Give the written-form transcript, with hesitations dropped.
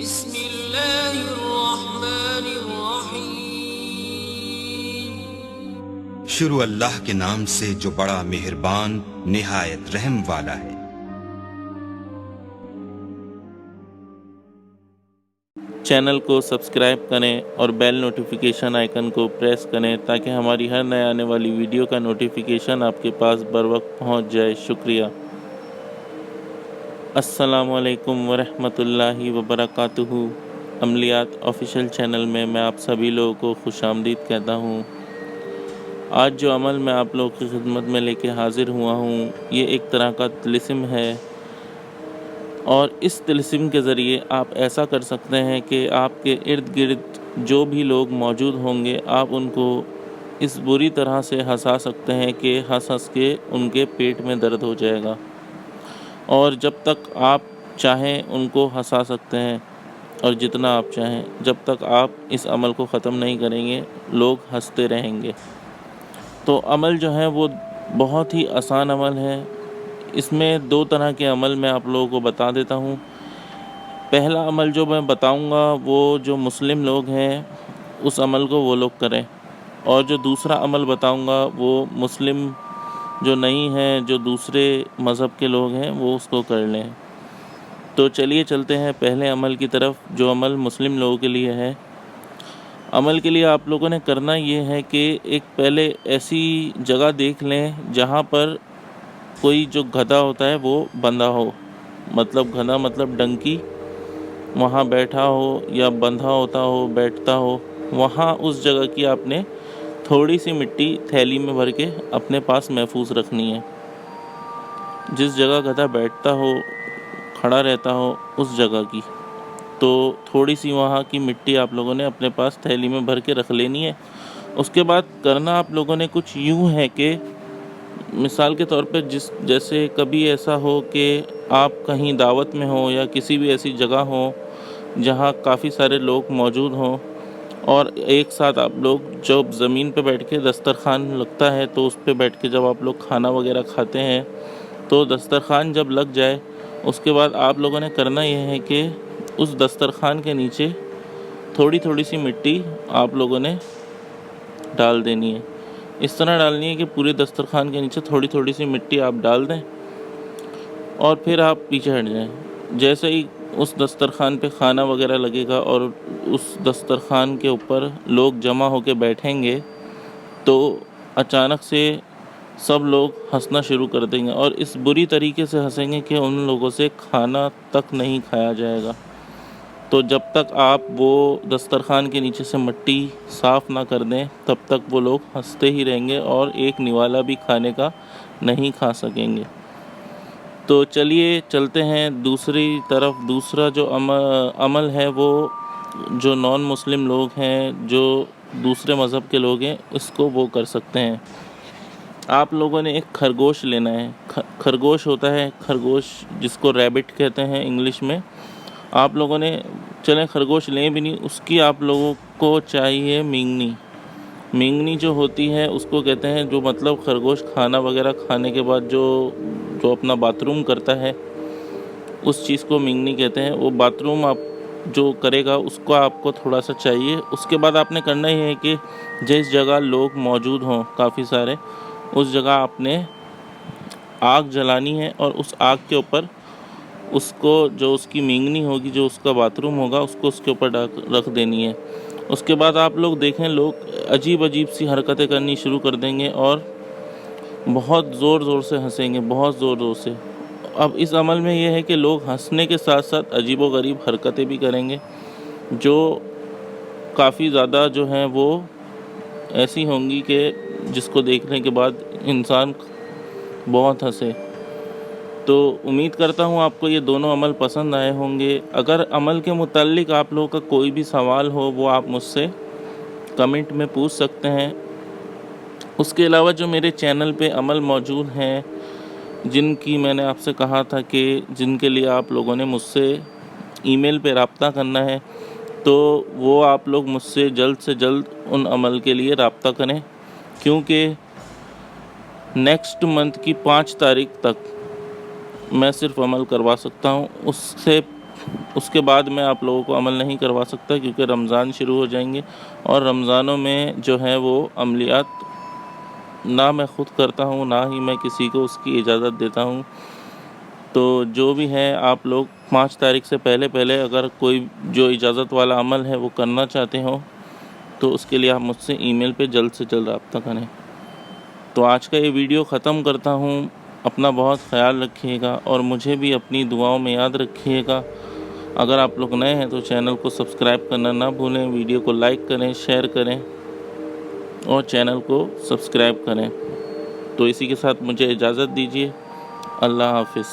بسم اللہ الرحمن الرحیم۔ شروع اللہ کے نام سے جو بڑا مہربان نہایت رحم والا ہے۔ چینل کو سبسکرائب کریں اور بیل نوٹیفیکیشن آئیکن کو پریس کریں تاکہ ہماری ہر نئے آنے والی ویڈیو کا نوٹیفیکیشن آپ کے پاس بر وقت پہنچ جائے۔ شکریہ۔ السلام علیکم ورحمۃ اللہ وبرکاتہ۔ عملیات آفیشیل چینل میں آپ سبھی لوگوں کو خوش آمدید کہتا ہوں۔ آج جو عمل میں آپ لوگوں کی خدمت میں لے کے حاضر ہوا ہوں، یہ ایک طرح کا طلسم ہے، اور اس طلسم کے ذریعے آپ ایسا کر سکتے ہیں کہ آپ کے ارد گرد جو بھی لوگ موجود ہوں گے، آپ ان کو اس بری طرح سے ہنسا سکتے ہیں کہ ہنس ہنس کے ان کے پیٹ میں درد ہو جائے گا، اور جب تک آپ چاہیں ان کو ہنسا سکتے ہیں، اور جتنا آپ چاہیں، جب تک آپ اس عمل کو ختم نہیں کریں گے لوگ ہنستے رہیں گے۔ تو عمل جو ہے وہ بہت ہی آسان عمل ہے۔ اس میں دو طرح کے عمل میں آپ لوگوں کو بتا دیتا ہوں۔ پہلا عمل جو میں بتاؤں گا وہ جو مسلم لوگ ہیں اس عمل کو وہ لوگ کریں، اور جو دوسرا عمل بتاؤں گا وہ مسلم جو نہیں ہیں، جو دوسرے مذہب کے لوگ ہیں، وہ اس کو کر لیں۔ تو چلیے چلتے ہیں پہلے عمل کی طرف، جو عمل مسلم لوگوں کے لیے ہے۔ عمل کے لیے آپ لوگوں نے کرنا یہ ہے کہ ایک پہلے ایسی جگہ دیکھ لیں جہاں پر کوئی جو گدھا ہوتا ہے وہ بندھا ہو، مطلب گدھا مطلب ڈنکی، وہاں بیٹھا ہو یا بندھا ہوتا ہو، بیٹھتا ہو، وہاں اس جگہ کی آپ نے تھوڑی سی مٹی تھیلی میں بھر کے اپنے پاس محفوظ رکھنی ہے۔ جس جگہ گدھا بیٹھتا ہو، کھڑا رہتا ہو، اس جگہ کی تو تھوڑی سی وہاں کی مٹی آپ لوگوں نے اپنے پاس تھیلی میں بھر کے رکھ لینی ہے۔ اس کے بعد کرنا آپ لوگوں نے کچھ یوں ہے کہ مثال کے طور پہ جیسے کبھی ایسا ہو کہ آپ کہیں دعوت میں ہوں یا کسی بھی ایسی جگہ ہوں جہاں کافی سارے لوگ موجود ہوں، اور ایک ساتھ آپ لوگ جب زمین پہ بیٹھ کے دسترخوان لگتا ہے تو اس پہ بیٹھ کے جب آپ لوگ کھانا وغیرہ کھاتے ہیں تو دسترخوان جب لگ جائے اس کے بعد آپ لوگوں نے کرنا یہ ہے کہ اس دسترخوان کے نیچے تھوڑی تھوڑی سی مٹی آپ لوگوں نے ڈال دینی ہے۔ اس طرح ڈالنی ہے کہ پورے دسترخوان کے نیچے تھوڑی تھوڑی سی مٹی آپ ڈال دیں، اور پھر آپ پیچھے ہٹ جائیں۔ جیسے ہی اس دسترخوان پہ کھانا وغیرہ لگے گا اور اس دسترخوان کے اوپر لوگ جمع ہو کے بیٹھیں گے تو اچانک سے سب لوگ ہنسنا شروع کر دیں گے، اور اس بری طریقے سے ہنسیں گے کہ ان لوگوں سے کھانا تک نہیں کھایا جائے گا۔ تو جب تک آپ وہ دسترخوان کے نیچے سے مٹی صاف نہ کر دیں تب تک وہ لوگ ہنستے ہی رہیں گے اور ایک نوالا بھی کھانے کا نہیں کھا سکیں گے۔ تو چلیے چلتے ہیں دوسری طرف۔ دوسرا جو عمل ہے وہ جو نان مسلم لوگ ہیں، جو دوسرے مذہب کے لوگ ہیں، اس کو وہ کر سکتے ہیں۔ آپ لوگوں نے ایک خرگوش لینا ہے۔ خرگوش ہوتا ہے، خرگوش جس کو ریبٹ کہتے ہیں انگلش میں۔ آپ لوگوں نے چلیں خرگوش لیں بھی نہیں، اس کی آپ لوگوں کو چاہیے مینگنی۔ مینگنی جو ہوتی ہے اس کو کہتے ہیں، جو مطلب خرگوش کھانا وغیرہ کھانے کے بعد جو اپنا باتھ روم کرتا ہے اس چیز کو مینگنی کہتے ہیں۔ وہ باتھ روم آپ جو کرے گا اس کو آپ کو تھوڑا سا چاہیے۔ اس کے بعد آپ نے کرنا ہی ہے کہ جس جگہ لوگ موجود ہوں کافی سارے، اس جگہ آپ نے آگ جلانی ہے، اور اس آگ کے اوپر اس کو جو اس کی مینگنی ہوگی، جو اس کا باتھ روم ہوگا، اس کو اس کے اوپر رکھ دینی ہے۔ اس کے بعد آپ لوگ دیکھیں لوگ عجیب عجیب سی حرکتیں کرنی شروع کر دیں گے اور بہت زور زور سے ہنسیں گے، بہت زور زور سے۔ اب اس عمل میں یہ ہے کہ لوگ ہنسنے کے ساتھ ساتھ عجیب و غریب حرکتیں بھی کریں گے جو کافی زیادہ جو ہیں وہ ایسی ہوں گی کہ جس کو دیکھنے کے بعد انسان بہت ہنسے۔ تو امید کرتا ہوں آپ کو یہ دونوں عمل پسند آئے ہوں گے۔ اگر عمل کے متعلق آپ لوگوں کا کوئی بھی سوال ہو وہ آپ مجھ سے کمنٹ میں پوچھ سکتے ہیں۔ اس کے علاوہ جو میرے چینل پہ عمل موجود ہیں جن کی میں نے آپ سے کہا تھا کہ جن کے لیے آپ لوگوں نے مجھ سے ای میل پہ رابطہ کرنا ہے، تو وہ آپ لوگ مجھ سے جلد ان عمل کے لیے رابطہ کریں، کیونکہ نیکسٹ منتھ کی 5 تاریخ تک میں صرف عمل کروا سکتا ہوں۔ اس سے اس کے بعد میں آپ لوگوں کو عمل نہیں کروا سکتا، کیونکہ رمضان شروع ہو جائیں گے، اور رمضانوں میں جو ہے وہ عملیات نہ میں خود کرتا ہوں، نہ ہی میں کسی کو اس کی اجازت دیتا ہوں۔ تو جو بھی ہے آپ لوگ 5 تاریخ سے پہلے اگر کوئی جو اجازت والا عمل ہے وہ کرنا چاہتے ہو تو اس کے لیے آپ مجھ سے ای میل پہ جلد سے جلد رابطہ کریں۔ تو آج کا یہ ویڈیو ختم کرتا ہوں۔ اپنا بہت خیال رکھیے گا اور مجھے بھی اپنی دعاؤں میں یاد رکھیے گا۔ اگر آپ لوگ نئے ہیں تو چینل کو سبسکرائب کرنا نہ بھولیں، ویڈیو کو لائک کریں، شیئر کریں اور چینل کو سبسکرائب کریں۔ تو اسی کے ساتھ مجھے اجازت دیجیے۔ اللہ حافظ۔